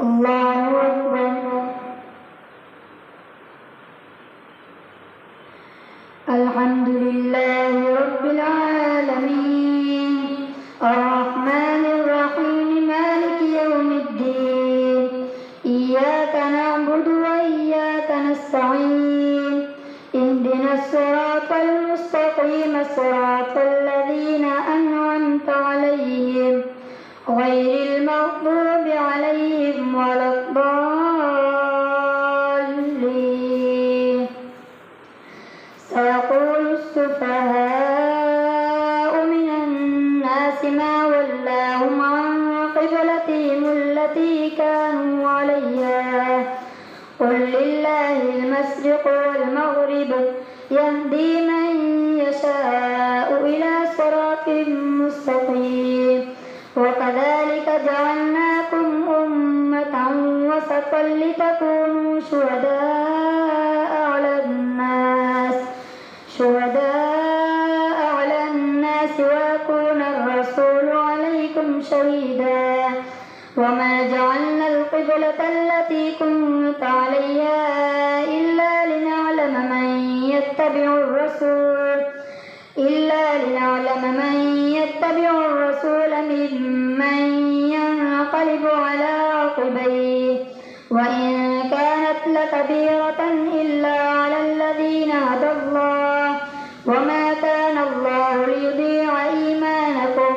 الله أكبر. الحمد لله رب العالمين الرحمن الرحيم مالك يوم الدين إياك نعبد وإياك نستعين اهدنا الصراط المستقيم صراط الذين أنعمت عليهم غير المغضوب عليهم ولا الضالين. سيقول السفهاء من الناس ما ولاهم عن قبلتهم التي كانوا عليها قل لله المشرق والمغرب يهدي من يشاء إلى صراط مستقيم. وكذلك جعلناكم أمة وسطا لتكونوا شهداء على الناس ويكون الرسول عليكم شهيدا. وما جعلنا القبلة التي كنت عليها إلا لنعلم من يتبع الرسول ممن ينقلب على عقبيه وإن كانت لكبيرة إلا على الذين هدى الله وما كان الله ليضيع إيمانكم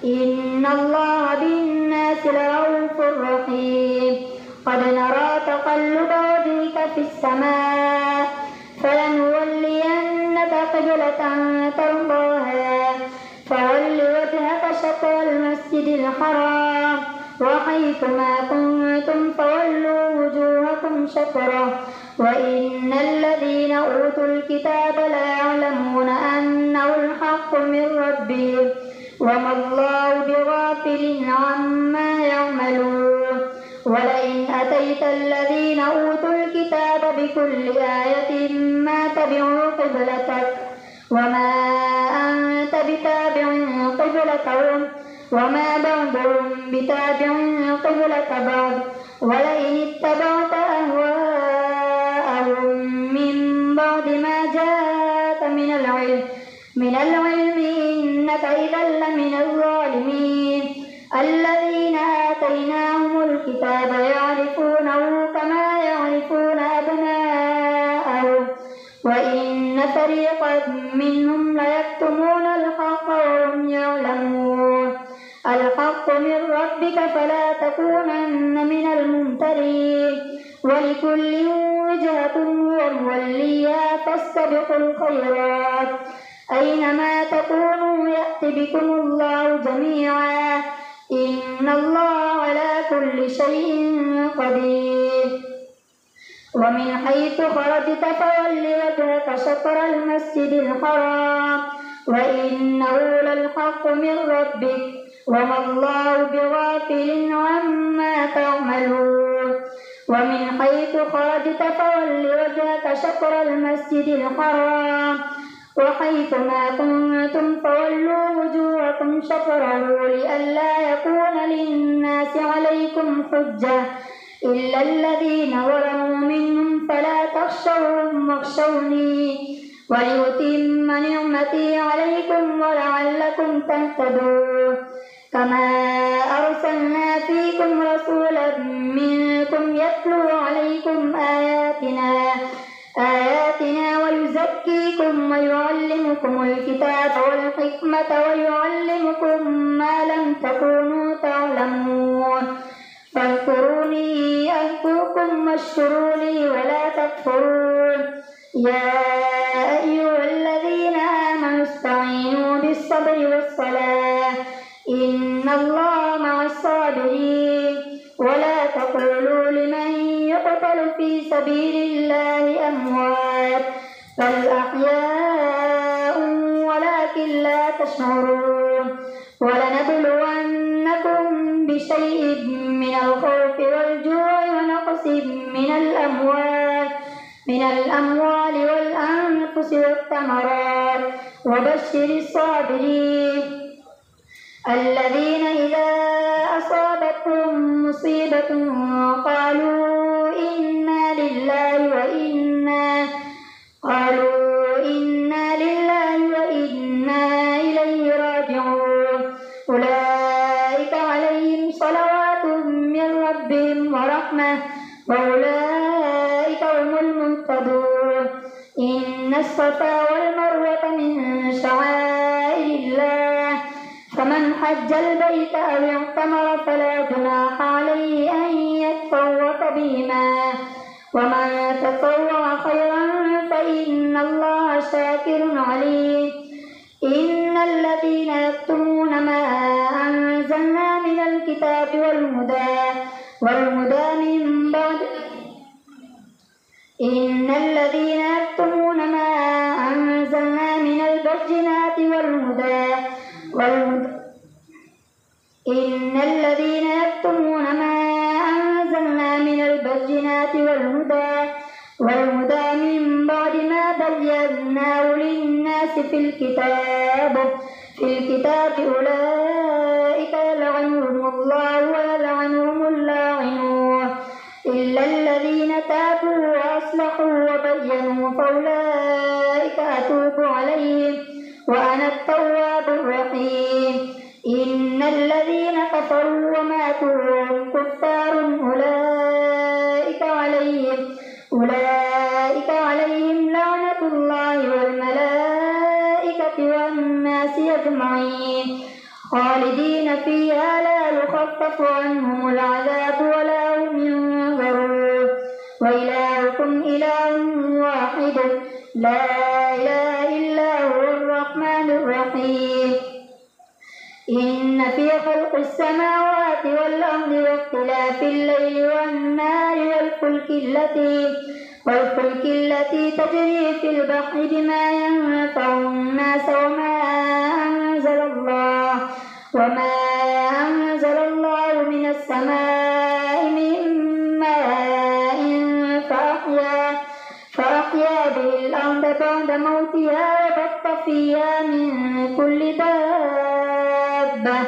إن الله بالناس لرؤوف رحيم. قد نرى تقلب وجهك في السماء فلنولينك قبلة ترضاها فول وجهك شطر المسجد الحرام وحيثما كنتم فولوا وجوهكم شطره وإن الذين أوتوا الكتاب ليعلمون أنه الحق من ربهم وما الله بغافل عما يعملون. ولئن أتيت الذين أوتوا الكتاب بكل آية ما تبعوا قبلتك وما أنت بتابع قبلتهم وما بعضهم بتابع قبلة بعض ولئن اتبعت أهواءهم من بعد ما جاءك من العلم إنك إذا لمن الظالمين. الذين آتيناهم الكتاب يعرفونه كما يعرفون أبناءهم وإن فريقا منهم ليكتمون الحق وهم يعلمون. الحق من ربك فلا تكونن من الممترين. ولكل وجهة هو موليها فاستبقوا الخيرات أينما تكونوا يأت بكم الله جميعا إن الله على كل شيء قدير. ومن حيث خرجت فول وجهك شطر المسجد الحرام وإنه للحق من ربك وما الله بغافل عما تعملون. ومن حيث خرجت فول وجهك شطر المسجد الحرام وحيثما كنتم فولوا وجوهكم شطره لئلا يكون للناس عليكم حجة إلا الذين ظلموا منهم فلا تخشوهم واخشوني ولأتم نعمتي عليكم ولعلكم تهتدون. كما أرسلنا فيكم رسولا منكم يتلو عليكم آياتنا ويزكيكم ويعلمكم الكتاب والحكمة ويعلمكم ما لم تكونوا تعلمون. فاذكروني أذكركم واشكروا لي ولا تكفرون. يا أيها الذين آمنوا استعينوا بالصبر والصلاة إن الله مع الصابرين. ولا تقولوا لمن يقتل في سبيل الله أموات بل أحياء ولكن لا تشعرون. ولنبلونكم بشيء من الخوف والجوع ونقص من الأموال والأنفس والثمرات وبشر الصابرين الذين إذا أصابتهم مصيبة قالوا إنا لله وإنا إليه راجعون أولئك عليهم صلوات من ربهم ورحمة وأولئك هم المهتدون إن الصفا والمروة من شعائر الله فمن حج البيت أو اعتمر فلا جناح عليه أن يطوف بهما ومن تطوع خيرا فإن الله شاكر عليم إن الذين يكتمون ما أنزلنا من الكتاب والهدى من بعد إن الذين يكتمون ما أنزلنا من البينات والهدى من بعد ما بيناه للناس في الكتاب أولئك يلعنهم الله ويلعنهم اللاعنون إلا الذين تابوا وأصلحوا وبينوا فأولئك أتوب عليهم وأنا التواب الرحيم إن الذين كفروا وماتوا وهم كفار أولئك عليهم لعنة الله والملائكة والناس أجمعين خالدين فيها لا يخفف عنهم العذاب ولا هم ينظرون وإلهكم إله واحد لا إله إلا هو الرحمن الرحيم إن في خلق السماوات والأرض واختلاف الليل والنهار والفلك التي تجري في البحر بما ينفع الناس وما أنزل الله من السماء من ماء فأحيا به الأرض بعد موتها وبث فيها من كل دابة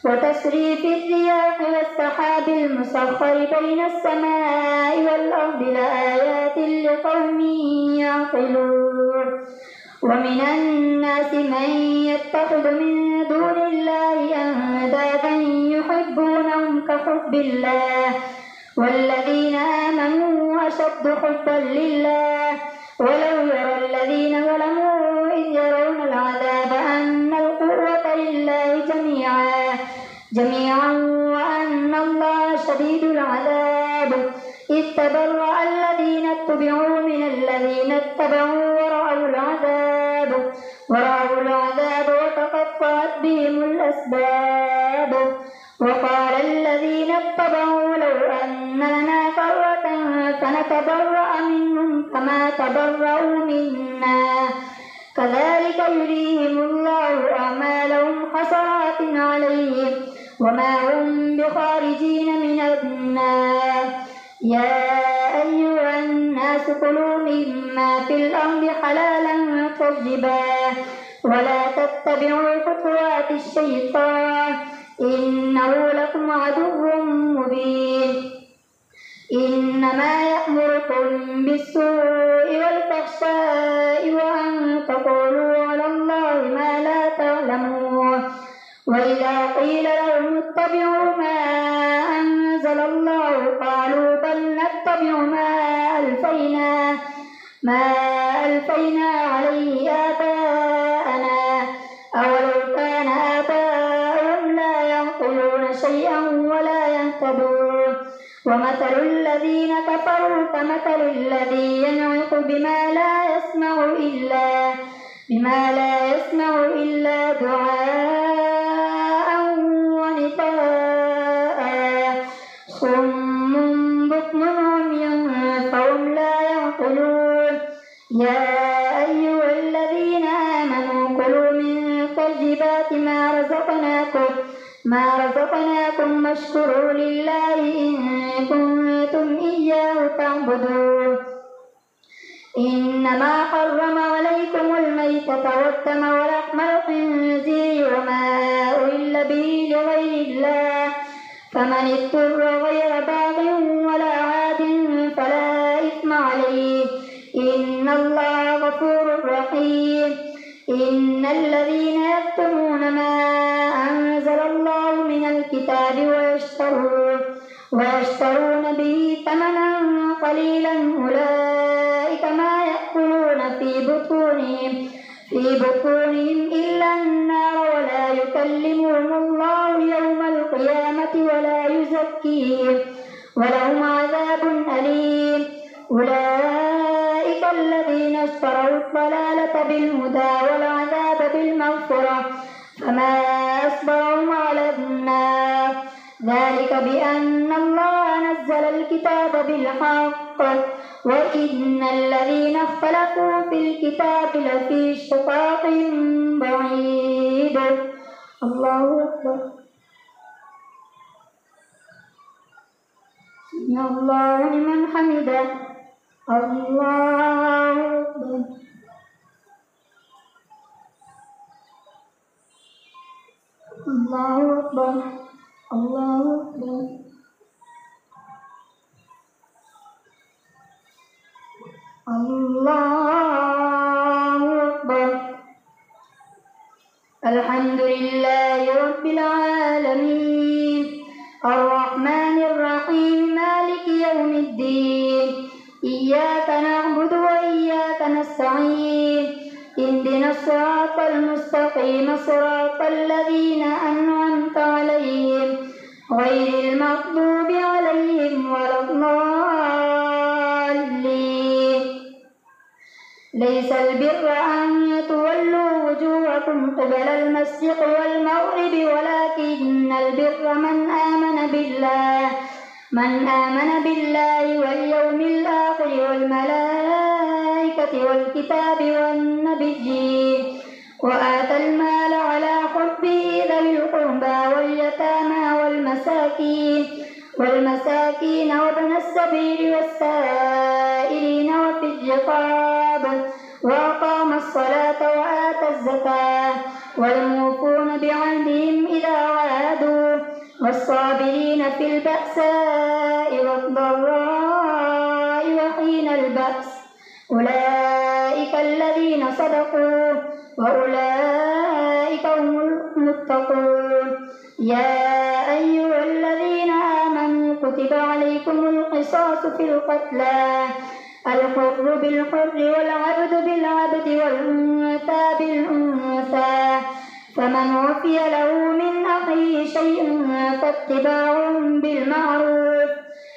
وتصريف الرياح والسحاب المسخر بين السماء والأرض لآيات لقوم يعقلون ومن الناس من يتخذ من دون الله أندادا يحبونهم كحب الله والذين آمنوا أشد حبا لله ولو يرى الذين ظلموا إذ يرون العذاب أن القوة لله جميعا وأن الله شديد العذاب إذ تبرأ الذين اتبعوا من الذين اتبعوا ورأوا العذاب وتقطعت بهم الأسباب وقال الذين اتبعوا لو أن لنا كرة فنتبرأ منهم كما تبرأوا منا كذلك يريهم الله أعمالهم حسرات عليهم وما هم بخارجين من النار يا أيها الناس كلوا مما في الأرض حلالا طيبا ولا تتبعوا خطوات الشيطان إنه لكم عدو مبين إنما يأمركم بالسوء والفحشاء وأن تقولوا على الله ما لا تعلمون وإذا قيل لهم اتبعوا ما أنزل الله قالوا بل نتبع ما ألفينا عليه آباءنا أولو كان آباؤهم لا يعقلون شيئا ولا يهتدون ومثل الذين كفروا كمثل الذي ينعق بما لا يسمع إلا دعاء ونداء صم بكم عمي فهم لا يعقلون يا أيها الذين آمنوا كلوا من طيبات ما رزقناكم واشكروا لله إن كنتم إياه تعبدون إنما حرم عليكم الميتة والدم ولحم الخنزير وما أهل به لغير الله فمن اضطر غير باغ ولا عاد فلا إثم عليه إن الله غفور رحيم إن الذين يكتمون ما أنزل الله من الكتاب ويشترون به ثمنا قليلا أولئك ما يأكلون في بطونهم إلا النار ولا يكلمهم الله يوم القيامة ولا يزكيهم ولهم عذاب أليم أولئك الذين اشتروا الضلالة بالهدى والعذاب بالمغفرة فما أصبرهم على النار ذلك بأن الله نزل الكتاب بالحق وإن الذين اختلفوا في الكتاب لفي شقاق بعيد الله أكبر سمع الله لمن حمده الله أكبر الله أكبر الله أكبر الله أكبر الحمد لله رب العالمين الرحمن الرحيم مالك يوم الدين إياك نعبد وإياك نستعين اهدنا الصراط المستقيم صراط الذين أنعمت عليهم غير المغضوب عليهم ولا الضالين ليس البر أن تولوا وجوهكم قبل المشرق والمغرب ولكن البر من آمن بالله واليوم الآخر والملائكة والكتاب والنبيين وآتى المال على حبه ذوي القربى واليتامى والمساكين وابن السبيل والسائلين وفي الرقاب وأقام الصلاة وآتى الزكاة والموفون بعهدهم إذا عاهدوا والصابرين في البأساء والضراء وحين البأس أولئك الذين صدقوا وأولئك هم المتقون يا أيها الذين آمنوا كتب عليكم القصاص في القتلى الحر بالحر والعبد بالعبد والأنثى بالأنثى فمن عفي له من أخيه شيء فاتباع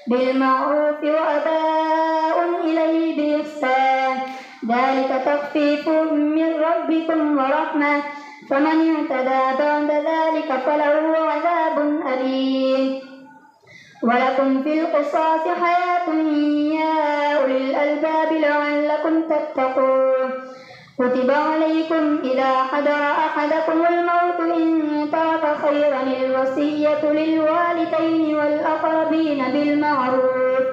بالمعروف وأداء إليه بإحسان ذلك تخفيف من ربكم ورحمة فمن اعتدى بعد ذلك فله عذاب أليم ولكم في القصاص حياة يا أولي الألباب لعلكم تتقون كتب عليكم إذا حضر أحدكم الموت إن ترك خيرا الوصية للوالدين والأقربين بالمعروف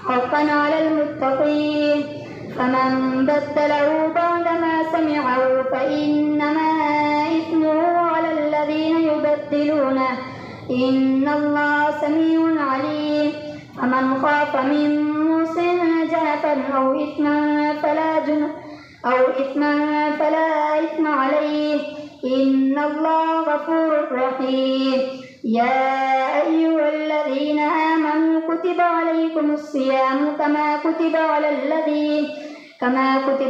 حقا على المتقين فمن بدله بعدما سمعه فإنما إثمه على الذين يبدلونه إن الله سميع عليم فمن خاف من موص جنفا أو إثما فلا إثم عليه إن الله غفور رحيم يا أيها الذين آمنوا كتب عليكم الصيام كما كتب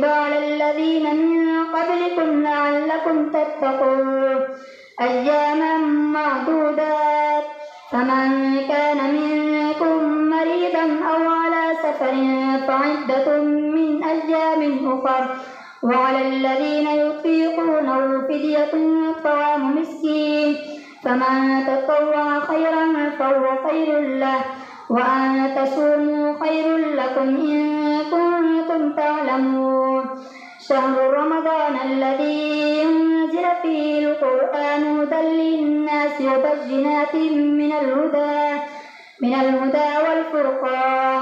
على الذين من قبلكم لعلكم تتقون أياما معدودات فمن كان منكم مريضا أو على سفر فعدة من أيام أخر وعلى الذين يطيقونه فدية طعام مسكين فمن تطوع خيرا فهو خير له وأن تصوموا خير لكم إن كنتم تعلمون شهر رمضان الذي أنزل فيه القرآن هدى للناس وبينات من الهدى والفرقان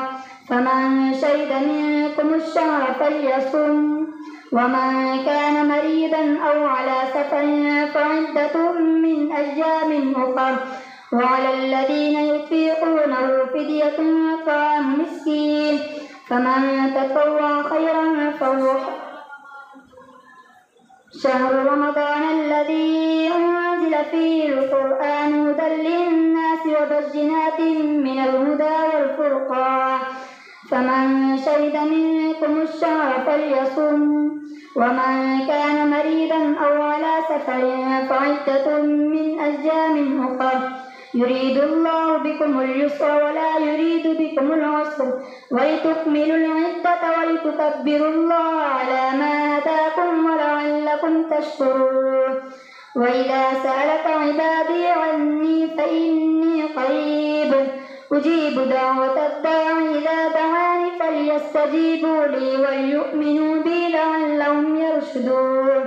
فمن شهد منكم الشهر فليصم ومن كان مريضا أو على سفر فعدة من أيام أخر وعلى الذين يطيقونه فدية طعام مسكين فمن تطوع خيرا فهو شهر رمضان الذي أنزل فيه القرآن هدى للناس وبينات من الهدى والفرقان فمن شهد منكم الشهر فليصم ومن كان مريضا أو على سفر فعدة من أيام أخر يريد الله بكم اليسر ولا يريد بكم العسر ولتكملوا العدة ولتكبروا الله على ما هداكم ولعلكم تشكرون وإذا سألك عبادي عني فإني قريب أجيب دعوة الداع إذا دعاني فليستجيبوا لي وليؤمنوا بي لعلهم يرشدون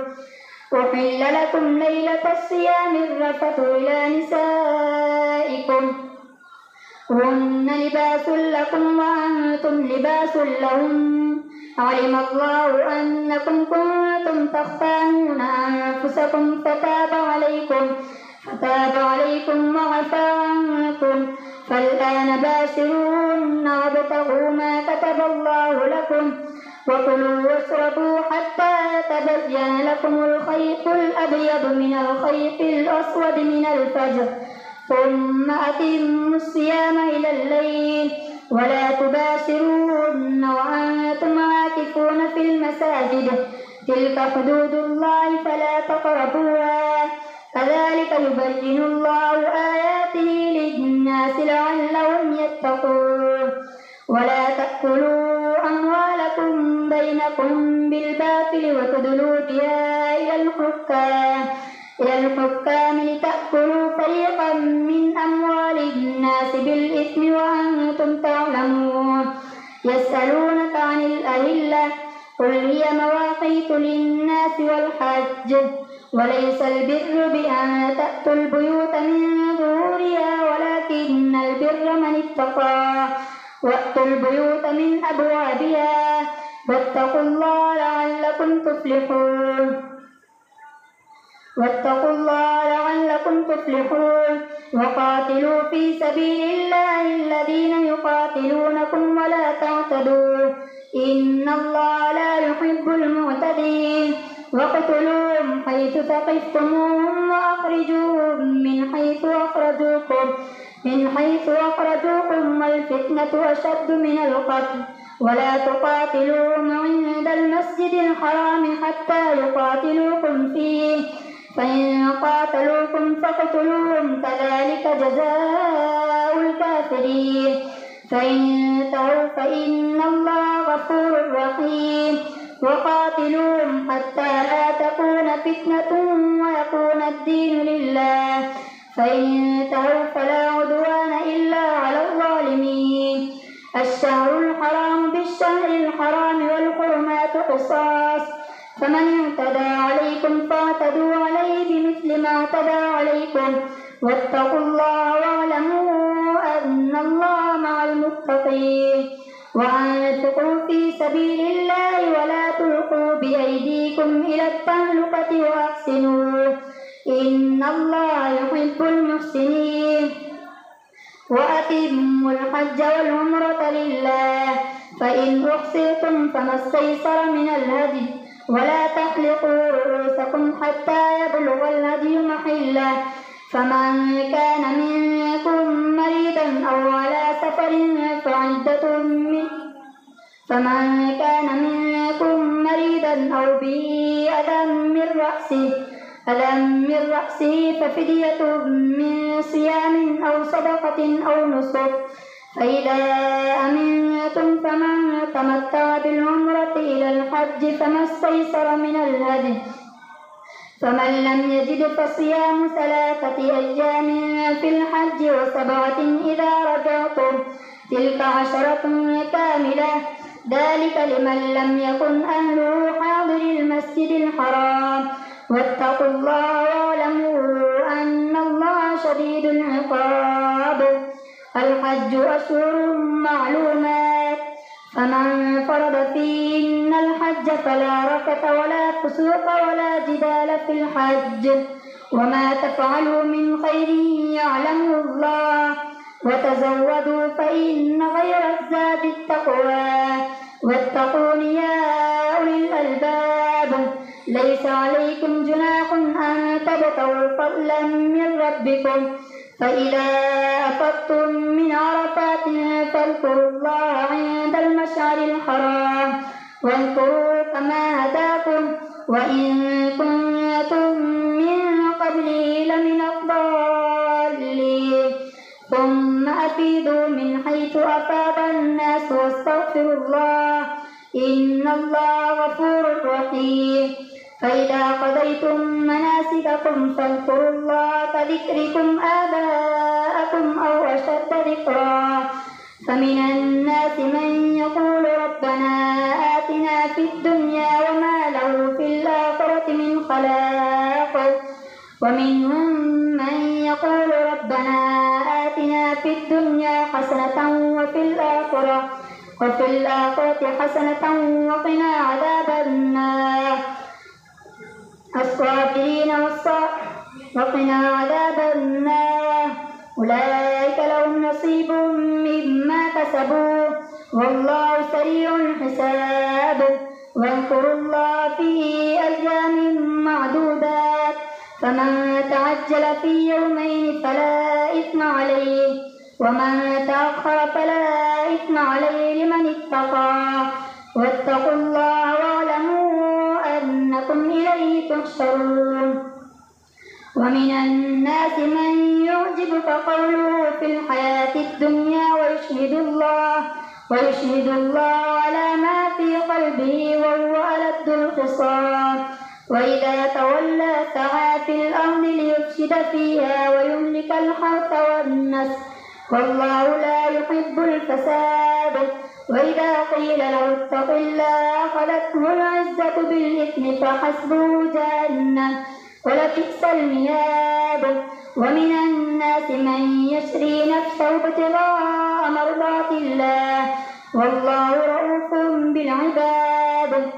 أحل لكم ليلة الصيام الرفث إلى نسائكم هن لباس لكم وأنتم لباس لهم علم الله أنكم كنتم تختانون أنفسكم فتاب عليكم وعفى عنكم فالآن باشروهن وابتغوا ما كتب الله لكم وكلوا واشربوا حتى يتبين لكم الخيط الأبيض من الخيط الأسود من الفجر ثم أتموا الصيام إلى الليل ولا تباشروهن وأنتم عاكفون في المساجد تلك حدود الله فلا تقربوها كذلك يبين الله آياته للناس لعلهم يتقون ولا تأكلوا أموالكم بينكم بالباطل وتدلوا بها إلى الحكام لتأكلوا فريقا من أموال الناس بالإثم وأنتم تعلمون يسألونك عن الأهلة قل هي مواقيت للناس والحج وليس البر بأن تأتوا البيوت من ظهورها ولكن البر من اتقى وأتوا البيوت من أبوابها واتقوا الله لعلكم تفلحون وقاتلوا في سبيل الله الذين يقاتلونكم ولا تعتدوا إن الله لا يحب المعتدين واقتلوهم حيث ثقفتموهم وأخرجوهم من حيث أخرجوكم والفتنة أشد من القتل ولا تقاتلوهم عند المسجد الحرام حتى يقاتلوكم فيه فإن قاتلوكم فاقتلوهم كذلك جزاء الكافرين فإن انتهوا فإن الله غفور رحيم وقاتلوهم حتى لا تكون فتنة ويكون الدين لله فإن انتهوا فلا عدوان إلا على الظالمين الشهر الحرام بالشهر الحرام والحرمات قصاص فمن اعتدى عليكم فاعتدوا عليه بمثل ما اعتدى عليكم واتقوا الله واعلموا أن الله مع المتقين وأنفقوا في سبيل الله ولا تلقوا بأيديكم إلى التهلكة وأحسنوا إن الله يحب المحسنين وأتموا الحج والعمرة لله فإن أحصرتم فما استيسر من الهدي ولا تحلقوا رؤوسكم حتى يبلغ الهدي محله فمن كان منكم مريضا أو على سفر فمن كان منكم مريضا أو به أذى من رأسه ففدية من صيام أو صدقة أو نسك فإذا أمنتم فمن تمتع بالعمرة إلى الحج فما استيسر من الهدي فمن لم يجد فصيام 3 أيام في الحج و7 إذا رجعتم تلك 10 كاملة ذلك لمن لم يكن أهله حاضر المسجد الحرام واتقوا الله واعلموا أن الله شديد العقاب الحج أشهر معلومات فمن فرض فيهن الحج فلا رفث ولا فسوق ولا جدال في الحج وما تفعلوا من خير يعلمه الله وتزودوا فإن خير الزاد التقوى واتقون يا أولي الألباب ليس عليكم جناح أن تبتغوا فضلا من ربكم فإذا أفضتم من عرفات فاذكروا الله عند المشعر الحرام واذكروا كما هداكم وإن كنتم من قبله لمن الضالين ثم أفيدوا من حيث أفاض الناس واستغفروا الله إن الله غفور رحيم فإذا قضيتم مناسككم فاذكروا الله كذكركم آباءكم أو أشد ذكرا فمن الناس من يقول ربنا آتنا في الدنيا وما له في الآخرة من خلاق ومنهم من يقول ربنا آتنا في الدنيا حسنة وفي الآخرة حسنة وقنا عذاب النار وقنا عذاب النار أولئك لهم نصيب مما كسبوا والله سريع الحساب واذكروا الله في أيام معدودات فمن تعجل في يومين فلا إثم عليه ومن تأخر فلا إثم عليه لمن اتقى واتقوا الله واعلموا أنكم إليه تحشرون ومن الناس من يعجبك قوله في الحياة الدنيا ويشهد الله على ما في قلبه وهو ألد الخصام وإذا تولى سعى في الأرض ليفسد فيها ويهلك الحرث والنسل والله لا يحب الفساد وإذا قيل له اتق الله أخذته العزة بالإثم فحسبه جهنم ولبئس المهاد ومن الناس من يشري نفسه ابتغاء مرضات الله والله رؤوف بالعباد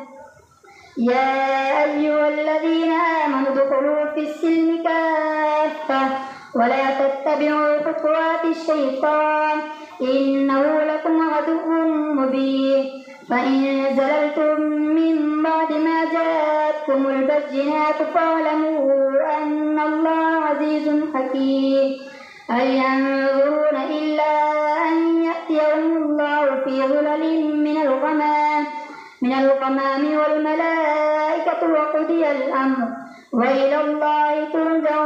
يا أيها الذين آمنوا ادخلوا في السلم كافة ولا تتبعوا خطوات الشيطان إنه لكم عدو مبين فإن زللتم من بعد ما جاءتكم البينات فاعلموا أن الله عزيز حكيم هل ينظرون إلا أن يأتيهم الله في ظلل من الغمام والملائكة وقضي الأمر وإلى الله ترجع